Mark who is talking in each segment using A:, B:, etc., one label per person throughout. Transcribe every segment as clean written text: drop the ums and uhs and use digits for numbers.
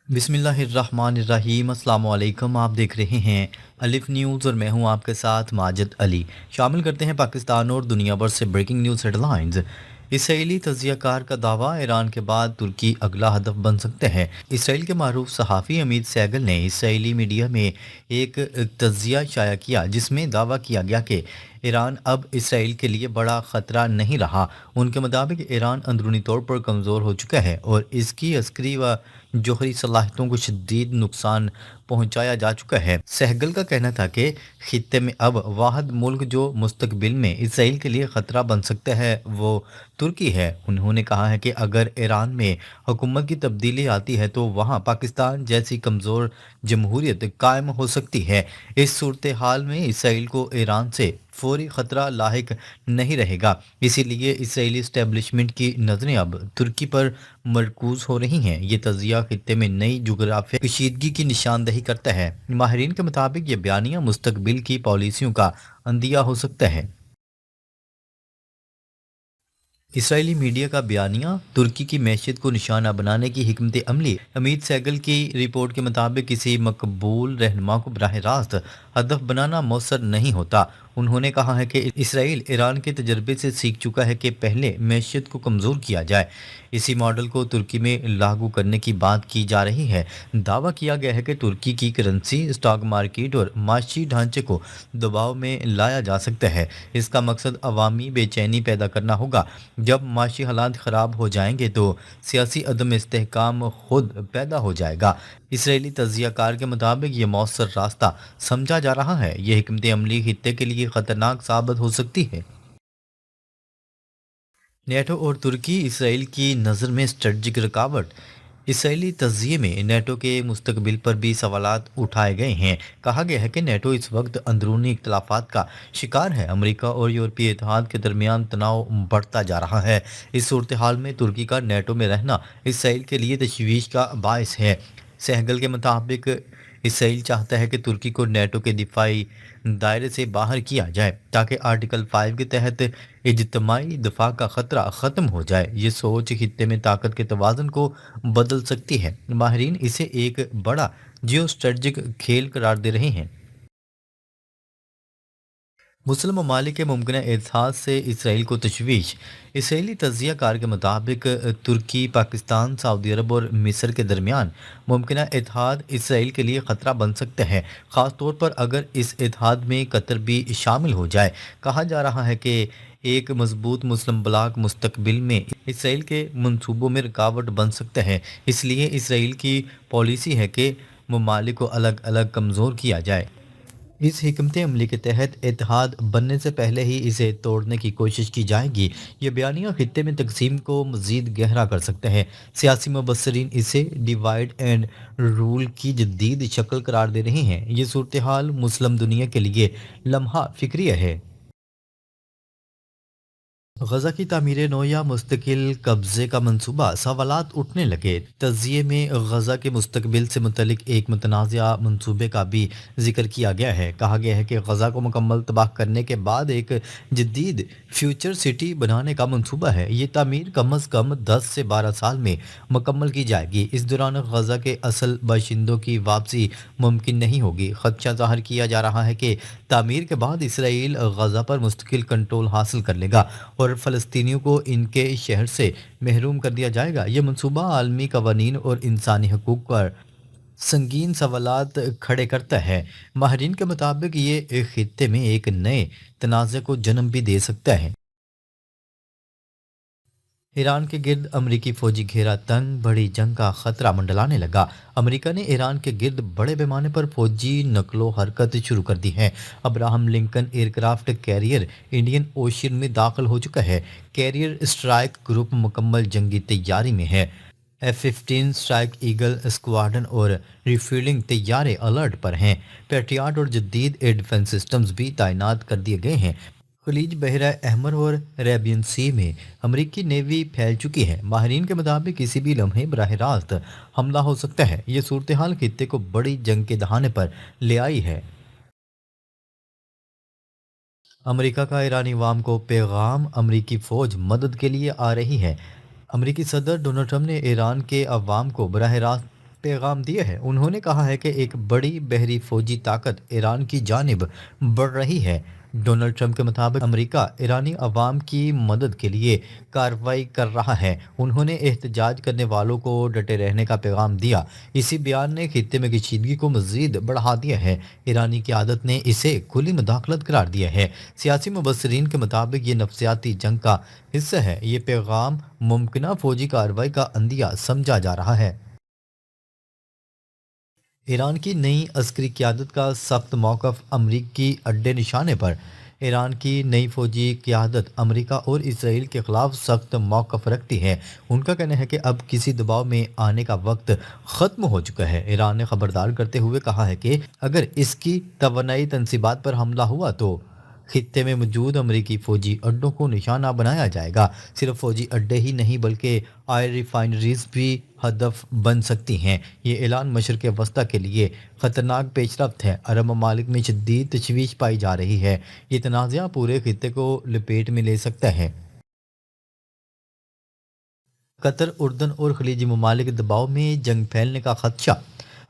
A: बिस्मिल्लाहिर्रहमानिर्रहीम अस्सलाम वालेकुम। आप देख रहे हैं अलिफ न्यूज़ और मैं हूं आपके साथ माजिद अली। शामिल करते हैं पाकिस्तान और दुनिया भर से ब्रेकिंग न्यूज़ हेडलाइंस। इसराइली तजियाकार का दावा, ईरान के बाद तुर्की अगला हदफ बन सकते हैं। इसराइल के मारूफ सहाफ़ी अमीर सैगल ने इसराइली मीडिया में एक तजिया शाया किया जिसमें दावा किया गया कि ईरान अब इसराइल के लिए बड़ा ख़तरा नहीं रहा। उनके मुताबिक ईरान अंदरूनी तौर पर कमज़ोर हो चुका है और इसकी अस्करी व जौहरी सलाहियतों को शदीद नुकसान पहुंचाया जा चुका है। सहगल का कहना था कि खित्ते में अब वाहिद मुल्क जो मुस्तकबिल में इसराइल के लिए ख़तरा बन सकता है वो तुर्की है। उन्होंने कहा है कि अगर ईरान में हुकूमत की तब्दीली आती है तो वहाँ पाकिस्तान जैसी कमज़ोर जमहूरियत कायम हो सकती है। इस सूरत हाल में इसराइल को ईरान से फौरी ख़तरा लाहिक नहीं रहेगा, इसीलिए इसराइली इस्टेब्लिशमेंट की नज़रें अब तुर्की पर मरकूज़ हो रही हैं। ये तजिया खित्ते में नई जुगराफिया कशीदगी की निशानदही करता है। माहिरीन के मुताबिक ये बयानिया मुस्तकबिल की पॉलिसियों का अंदिया हो सकता है। इसराइली मीडिया का बयानिया, तुर्की की मैशियत को निशाना बनाने की हिकमत अमली। हमीद सैगल की रिपोर्ट के मुताबिक किसी मकबूल रहनुमा को बराह रास्त हदफ बनाना मौसर नहीं होता। उन्होंने कहा है कि इसराइल ईरान के तजर्बे से सीख चुका है कि पहले मैशियत को कमज़ोर किया जाए। इसी मॉडल को तुर्की में लागू करने की बात की जा रही है। दावा किया गया है कि तुर्की की करेंसी, स्टॉक मार्केट और माशी ढांचे को दबाव में लाया जा सकता है। इसका मकसद अवामी बेचैनी पैदा करना होगा। जब माशी हालात ख़राब हो जाएंगे तो सियासी अदम इस्तेहकाम खुद पैदा हो जाएगा। इसराइली तजियाकार के मुताबिक ये मौसर रास्ता समझा जा रहा है। ये हिकमत अमली खित्ते के लिए ख़तरनाक साबित हो सकती है। नेटो और तुर्की इसराइल की नज़र में स्ट्रेटजिक रुकावट। इसराइली तजिए में नेटो के मुस्तकबिल पर भी सवालात उठाए गए हैं। कहा गया है कि नेटो इस वक्त अंदरूनी इख्तलाफात का शिकार है। अमेरिका और यूरोपीय इत्तेहाद के दरमियान तनाव बढ़ता जा रहा है। इस सूरत हाल में तुर्की का नेटो में रहना इसराइल के लिए तशवीश का बायस है। सहगल के मुताबिक इसराइल चाहता है कि तुर्की को नेटो के दिफाई दायरे से बाहर किया जाए ताकि आर्टिकल 5 के तहत इज्तमाही दफा का ख़तरा ख़त्म हो जाए। ये सोच खित्ते में ताकत के तवाज़ुन को बदल सकती है। माहिरीन इसे एक बड़ा जियो स्ट्रेटजिक खेल करार दे रहे हैं। मुस्लिम ममालिक के मुमकिन इत्तेहाद से इसराइल को तशवीश। इसराइली तजिया कार के मुताबिक तुर्की, पाकिस्तान, सऊदी अरब और मिस्र के दरमियान मुमकिन इत्तेहाद इसराइल के लिए ख़तरा बन सकता है, ख़ास तौर पर अगर इस इत्तेहाद में कतर भी शामिल हो जाए। कहा जा रहा है कि एक मजबूत मुस्लिम ब्लॉक मुस्तकबिल में इसराइल के मंसूबों में रुकावट बन सकता है। इसलिए इसराइल की पॉलिसी है कि ममालिक को अलग अलग कमज़ोर किया जाए। इस हिकमत अमली के तहत इत्तेहाद बनने से पहले ही इसे तोड़ने की कोशिश की जाएगी। ये बयानिया खित्ते में तकसीम को मज़ीद गहरा कर सकते हैं। सियासी मुबसरीन इसे डिवाइड एंड रूल की जदीद शक्ल करार दे रहे हैं। ये सूरत हाल मुस्लिम दुनिया के लिए लम्हा फ़िक्रिया है। गजा की तामीर नो या मुस्तकिल कब्जे का मंसूबा, सवालात उठने लगे। तजिए में गजा के मुस्तकबिल से मुतलिक एक मुतनाज़ा मंसूबे का भी जिक्र किया गया है। कहा गया है कि गजा को मुकम्मल तबाह करने के बाद एक जदीद फ्यूचर सिटी बनाने का मंसूबा है। ये तामीर कम अज़ कम 10 से 12 साल में मुकम्मल की जाएगी। इस दौरान गजा के असल बाशिंदों की वापसी मुमकिन नहीं होगी। खदशा ज़ाहिर किया जा रहा है कि तामीर के बाद इसराइल गजा पर मुस्तकिल कंट्रोल हासिल कर लेगा और फ़लस्तीनियों को इनके शहर से महरूम कर दिया जाएगा। ये मनसूबा आलमी कवानीन और इंसानी हकूक़ पर संगीन सवालात खड़े करता है। माहरीन के मुताबिक ये खित्ते में एक नए तनाज़े को जन्म भी दे सकता है। ईरान के गिर्द अमरीकी फौजी घेरा तंग, बड़ी जंग का खतरा मंडलाने लगा। अमरीका ने ईरान के गिर्द बड़े पैमाने पर फौजी नकलो हरकत शुरू कर दी है। Abraham Lincoln aircraft carrier Indian ocean में दाखिल हो चुका है। कैरियर स्ट्राइक ग्रुप मुकम्मल जंगी तैयारी में है। F-15 स्ट्राइक ईगल स्क्वाड्रन और रिफ्यूलिंग तैयारे अलर्ट पर हैं। पेट्रियाट और जदीद एयर डिफेंस सिस्टम्स भी तैनात कर दिए गए हैं। खलीज बहरा अहमर और अरेबियन सी में अमरीकी नेवी फैल चुकी है। माहरीन के मुताबिक किसी भी लम्हे बराह रास्त हमला हो सकता है। ये सूरत हाल खित्ते को बड़ी जंग के दहाने पर ले आई है। अमेरिका का ईरानी अवाम को पैगाम, अमरीकी फ़ौज मदद के लिए आ रही है। अमरीकी सदर डोनाल्ड ट्रंप ने ईरान के अवाम को बराह रास्त पैगाम दिए हैं। उन्होंने कहा है कि एक बड़ी बहरी फौजी ताकत ईरान की जानिब बढ़ रही है। डोनाल्ड ट्रंप के मुताबिक अमेरिका ईरानी अवाम की मदद के लिए कार्रवाई कर रहा है। उन्होंने एहतजाज करने वालों को डटे रहने का पैगाम दिया। इसी बयान ने खित्ते में कशीदगी को मजीद बढ़ा दिया है। ईरानी क़यादत ने इसे खुली मुदाखलत करार दिया है। सियासी मुबसरीन के मुताबिक ये नफसियाती जंग का हिस्सा है। ये पैगाम मुमकिन फौजी कार्रवाई का अंदिया समझा जा रहा है। ईरान की नई अस्करी क़यादत का सख्त मौक़िफ़ अमरीकी अड्डे निशाने पर। ईरान की नई फौजी क़यादत अमेरिका और इसराइल के ख़िलाफ़ सख्त मौक़िफ़ रखती है। उनका कहना है कि अब किसी दबाव में आने का वक्त ख़त्म हो चुका है। ईरान ने खबरदार करते हुए कहा है कि अगर इसकी तवानाई तनसीबात पर हमला हुआ तो खित्ते में मौजूद अमरीकी फ़ौजी अड्डों को निशाना बनाया जाएगा। सिर्फ फ़ौजी अड्डे ही नहीं बल्कि ऑयल रिफाइनरीज भी हदफ बन सकती हैं। ये ऐलान मशरक़ वस्ती के लिए ख़तरनाक पेशरफ्त है। अरब ममालिक में शदीद तशवीश पाई जा रही है। ये तनाज़ा पूरे खित्ते को लपेट में ले सकता है। कतर, उर्दन और खलीजी ममालिक के दबाव में जंग फैलने का खदशा।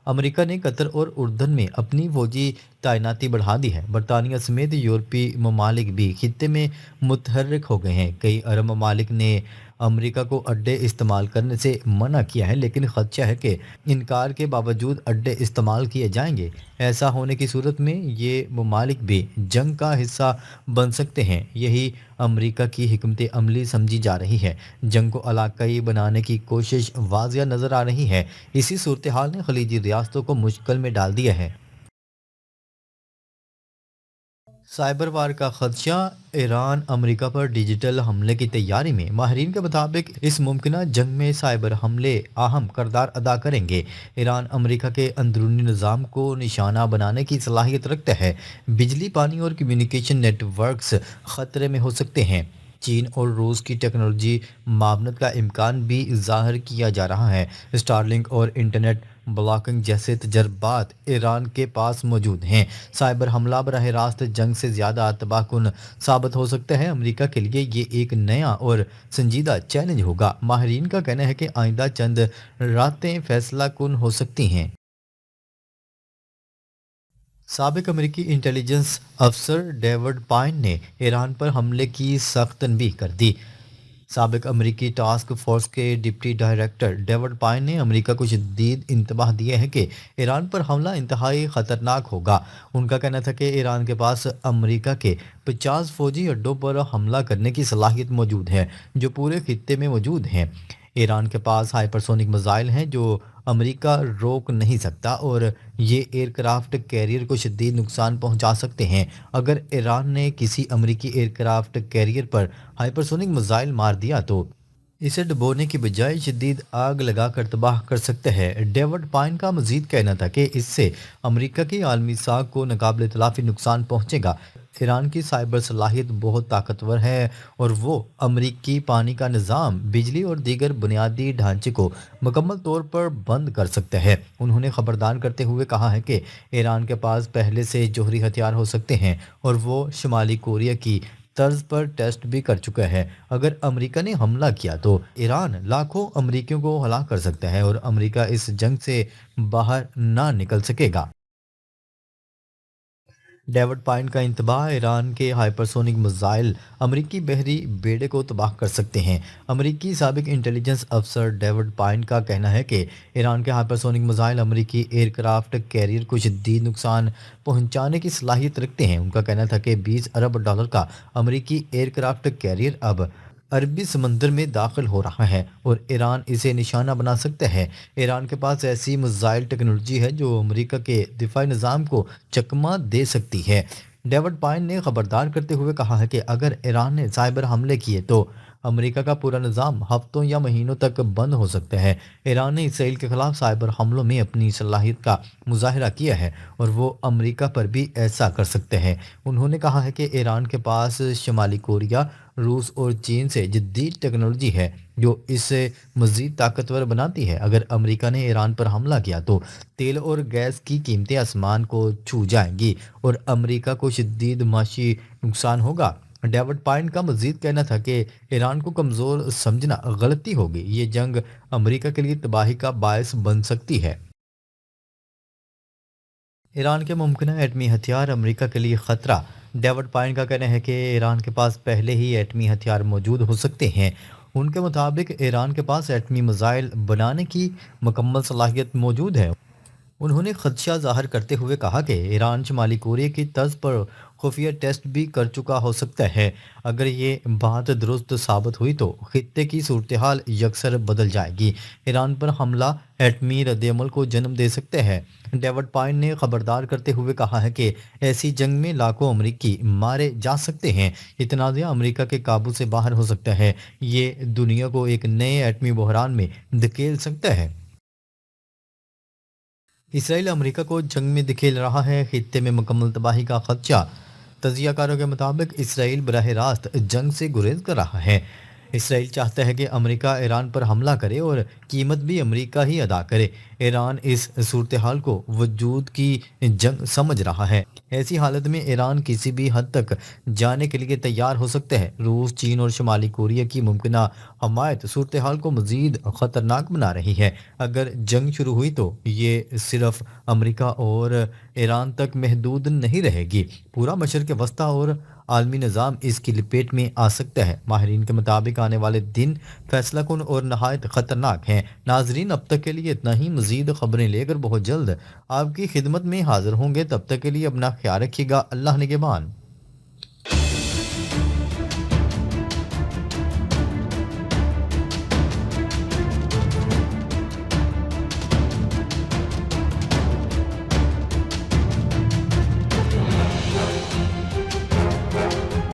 A: अमेरिका ने कतर और उर्दन में अपनी फौजी तैनाती बढ़ा दी है। बरतानिया समेत यूरोपीय ममालिक भी खित्ते में मुतहर्रिक हो गए हैं। कई अरब ममालिक ने अमेरिका को अड्डे इस्तेमाल करने से मना किया है, लेकिन खदशा है कि इनकार के बावजूद अड्डे इस्तेमाल किए जाएंगे। ऐसा होने की सूरत में ये ममालिक भी जंग का हिस्सा बन सकते हैं। यही अमेरिका की हिकमत अमली समझी जा रही है। जंग को इलाकाई बनाने की कोशिश वाज़िया नज़र आ रही है। इसी सूरत हाल ने खलीजी रियासतों को मुश्किल में डाल दिया है। साइबर वार का खदशा। ईरान अमेरिका पर डिजिटल हमले की तैयारी में। माहरीन के मुताबिक इस मुमकिन जंग में साइबर हमले अहम किरदार अदा करेंगे। ईरान अमेरिका के अंदरूनी निज़ाम को निशाना बनाने की सलाहियत रखता है। बिजली, पानी और कम्युनिकेशन नेटवर्क्स ख़तरे में हो सकते हैं। चीन और रूस की टेक्नोलॉजी मावनत का इम्कान भी ज़ाहिर किया जा रहा है। स्टारलिंक और इंटरनेट ब्लॉकिंग जैसे तजर्बात ईरान के पास मौजूद हैं। साइबर हमला बराह रास्त जंग से ज़्यादा तबाहकुन साबित हो सकता है। अमेरिका के लिए ये एक नया और संजीदा चैलेंज होगा। माहरीन का कहना है कि आइंदा चंद रातें फैसला कुन हो सकती हैं। साबिक अमेरिकी इंटेलिजेंस अफसर डेविड पाइन ने ईरान पर हमले की सख्त तनबीह कर दी। साबिक अमेरिकी टास्क फोर्स के डिप्टी डायरेक्टर डेविड पाइन ने अमेरिका को शदीद इंतबाह दिए है कि ईरान पर हमला इंतहाई ख़तरनाक होगा। उनका कहना था कि ईरान के पास अमेरिका के 50 फौजी अड्डों पर हमला करने की सलाहियत मौजूद है, जो पूरे खित्ते में मौजूद हैं। ईरान के पास हाइपरसोनिक मिसाइल हैं जो अमेरिका रोक नहीं सकता, और ये एयरक्राफ्ट कैरियर को शदीद नुकसान पहुंचा सकते हैं। अगर ईरान ने किसी अमेरिकी एयरक्राफ्ट कैरियर पर हाइपरसोनिक मिसाइल मार दिया तो इसे डुबोने की बजाय शदीद आग लगा कर तबाह कर सकते हैं। डेविड पाइन का मजीद कहना था कि इससे अमेरिका की आलमी साख को नाकाबिल तलाफी नुकसान पहुंचेगा। ईरान की साइबर सलाहियत बहुत ताकतवर है और वो अमेरिकी पानी का निज़ाम, बिजली और दीगर बुनियादी ढांचे को मुकम्मल तौर पर बंद कर सकता है। उन्होंने खबरदार करते हुए कहा है कि ईरान के पास पहले से जौहरी हथियार हो सकते हैं और वो शुमाली कोरिया की तर्ज पर टेस्ट भी कर चुका है। अगर अमेरिका ने हमला किया तो ईरान लाखों अमेरिकियों को हलाक कर सकता है और अमेरिका इस जंग से बाहर ना निकल सकेगा। डेविड पाइन का इंतबाह। ईरान के हाइपरसोनिक मिसाइल अमरीकी बहरी बेड़े को तबाह कर सकते हैं। अमरीकी साबिक इंटेलिजेंस अफसर डेविड पाइन का कहना है कि ईरान के हाइपरसोनिक मिसाइल अमरीकी एयरक्राफ्ट कैरियर को शदीद नुकसान पहुंचाने की सलाहियत रखते हैं। उनका कहना था कि $20 अरब का अमरीकी एयरक्राफ्ट कैरियर अब अरबी समंदर में दाखिल हो रहा है और ईरान इसे निशाना बना सकता है। ईरान के पास ऐसी मिसाइल टेक्नोलॉजी है जो अमेरिका के दिफाई निज़ाम को चकमा दे सकती है। डेविड पाइन ने खबरदार करते हुए कहा है कि अगर ईरान ने साइबर हमले किए तो अमेरिका का पूरा निज़ाम हफ्तों या महीनों तक बंद हो सकता है। ईरान ने इसराइल के खिलाफ साइबर हमलों में अपनी सलाहियत का मुजाहरा किया है और वो अमेरिका पर भी ऐसा कर सकते हैं। उन्होंने कहा है कि ईरान के पास शुमाली कोरिया, रूस और चीन से जदीद टेक्नोलॉजी है जो इसे मज़ीद ताकतवर बनाती है। अगर अमेरिका ने ईरान पर हमला किया तो तेल और गैस की कीमतें आसमान को छू जाएंगी और अमेरिका को शदीद माशी नुकसान होगा। डेविड पाइन का मजीद कहना था कि ईरान को कमज़ोर समझना गलती होगी। ये जंग अमेरिका के लिए तबाही का बायस बन सकती है। ایران کے ممکنہ ایٹمی ہتھیار امریکہ کے لیے خطرہ۔ ڈیوڈ پائن کا کہنا ہے کہ ایران کے پاس پہلے ہی ایٹمی ہتھیار موجود ہو سکتے ہیں۔ ان کے مطابق ایران کے پاس ایٹمی میزائل بنانے کی مکمل صلاحیت موجود ہے۔ انہوں نے خدشہ ظاہر کرتے ہوئے کہا کہ ایران شمالی کوریا کی طرز پر خفیہ ٹیسٹ بھی کر چکا ہو سکتا ہے۔ اگر یہ بات درست ثابت ہوئی تو خطے کی صورتحال یکسر بدل جائے گی۔ ایران پر حملہ ایٹمی رد عمل کو جنم دے سکتا ہے۔ ڈیوڈ پائن نے خبردار کرتے ہوئے کہا ہے کہ ایسی جنگ میں لاکھوں امریکی مارے جا سکتے ہیں۔ یہ تنازع امریکہ کے قابو سے باہر ہو سکتا ہے۔ یہ دنیا کو ایک نئے ایٹمی بحران میں دھکیل سکتا ہے۔ اسرائیل امریکہ کو جنگ میں دھکیل رہا ہے، خطے میں مکمل تباہی کا خدشہ۔ تجزیہ کاروں کے مطابق اسرائیل براہ راست جنگ سے گریز کر رہا ہے۔ اسرائیل چاہتا ہے کہ امریکہ ایران پر حملہ کرے اور قیمت بھی امریکہ ہی ادا کرے۔ ایران اس صورتحال کو وجود کی جنگ سمجھ رہا ہے۔ ایسی حالت میں ایران کسی بھی حد تک جانے کے لیے تیار ہو سکتا ہے۔ روس، چین اور شمالی کوریا کی ممکنہ حمایت صورتحال کو مزید خطرناک بنا رہی ہے۔ اگر جنگ شروع ہوئی تو یہ صرف امریکہ اور ایران تک محدود نہیں رہے گی، پورا مشرق وسطی اور عالمی نظام اس کی لپیٹ میں آ سکتا ہے۔ ماہرین کے مطابق آنے والے دن فیصلہ کن اور نہایت خطرناک ہیں۔ ناظرین، اب تک کے لیے اتنا ہی۔ مزید خبریں لے کر بہت جلد آپ کی خدمت میں حاضر ہوں گے۔ تب تک کے لیے اپنا خیال رکھیے گا۔ اللہ نگہبان۔